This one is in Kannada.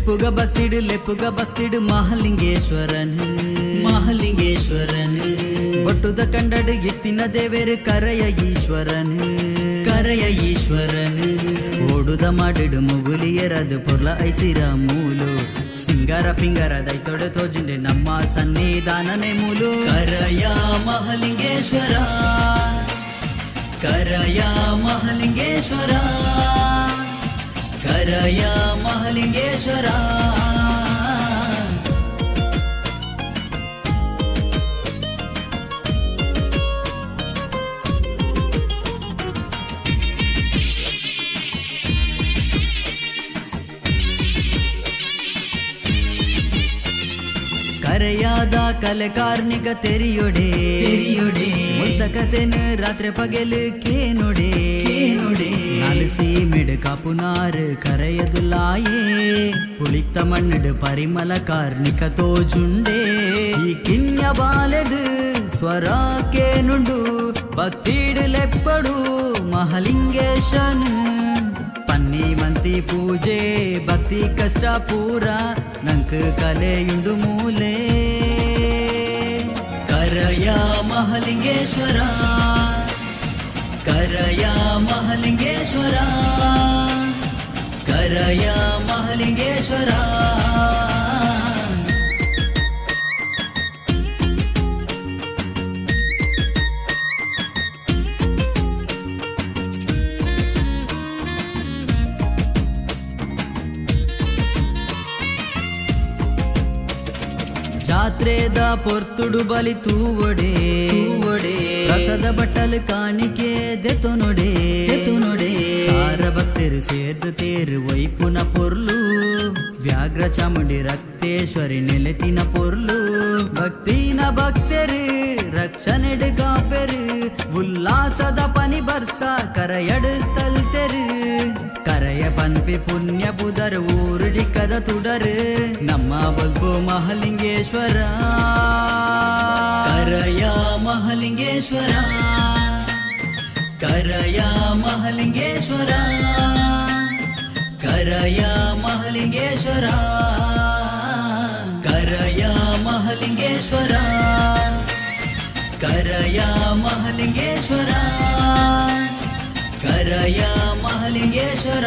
ಲೆಪ್ಪುಗ ಭಕ್ತಿಡು ಮಹಾಲಿಂಗೇಶ್ವರನು ಒಟ್ಟುದ ಕಂಡಡು ಎತ್ತಿನ ದೇವೇರು ಕರೆಯ ಈಶ್ವರನು ಓಡುದ ಮಾಡಿಡು ಮುಗುಲಿಯರದು ಪೊರ್ಲ ಐಸಿರ ಮೂಲು ಸಿಂಗಾರ ಪಿಂಗಾರ ದೈತೊಡೆ ತೋಜುಂಡೆ ನಮ್ಮ ಸನ್ನಿಧಾನನೆ ಮೂಲು ಕರಯ ಮಹಾಲಿಂಗೇಶ್ವರ ಕರಯ ಮಹಾಲಿಂಗೇಶ್ವರ ಕರೆಯಾದ ಕಲೆ ಕಾರ್ಣಿಕ ತೆರಿಯೊಡೆ ಮುಲ್ತಕತೆನು ರಾತ್ರಿ ಪಗೆಲು ಕೇನೊಡೆ ಅಲಸಿ ಮಿಡು ಕಾಪುನಾರು ಕರೆಯದುಲಾಯೇ ಪುಳಿತ ಮಣ್ಣಡು ಪರಿಮಳ ಕಾರ್ಣಿಕ ತೋಜುಂಡೆ ಈ ಕಿನ್ಯ ಬಾಲೆಡು ಸ್ವರ ಕೇನುಂಡು ಭಕ್ತಿಡು ಲೆಪ್ಪಡು ಮಹಾಲಿಂಗೇಶನು ಪನ್ನಿ ಮಂತಿ ಪೂಜೆ ಭಕ್ತಿ ಕಷ್ಟ ಪೂರ ನಂಕ್ ಕಲೆಯುಂಡು ಮೂಲೆ ಕರಯ ಮಹಾಲಿಂಗೇಶ್ವರ ಕರಯ ಮಹಾಲಿಂಗೇಶ್ವರ ಜಾತ್ರೆದ ಪೊರ್ತುಡು ಬಲಿ ತೂವೊಡೆ ರಸದ ಬಟ್ಟಲು ಕಾಣಿಕೆ ದೆತು ನೊಡೆ ಸಾರ ಭಕ್ತರು ಸೇರ್ದು ತೇರು ವೈಪುನ ಪೊರ್ಲು ವ್ಯಾಘ್ರ ಚಾಮುಂಡಿ ರಕ್ತೇಶ್ವರಿ ನೆಲೆತಿನ ಪೊರ್ಲು ಭಕ್ತಿನ ಭಕ್ತರು ರಕ್ಷಣೆಡು ಕಾಪೆರು ಉಲ್ಲಾಸದ ಪನಿ ಬರ್ಸ ಕರಯಡು ತಲ್ತೆರು ಕರೆಯ ಪನ್ಪಿ ಪುಣ್ಯ ಬುಧರು ಊರುಡಿಕದ ತುಡರು ನಮ್ಮ ಬಗ್ಗು ಮಹಾಲಿಂಗೇಶ್ವರ ಕರಯ ಮಹಾಲಿಂಗೇಶ್ವರ ಕರಯ ಮಹಾಲಿಂಗೇಶ್ವರ ಕರಯ ಮಹಾಲಿಂಗೇಶ್ವರ ಕರಯ ಮಹಾಲಿಂಗೇಶ್ವರ ಕರಯ ಮಹಾಲಿಂಗೇಶ್ವರ ಕರಯ ಮಹಾಲಿಂಗೇಶ್ವರ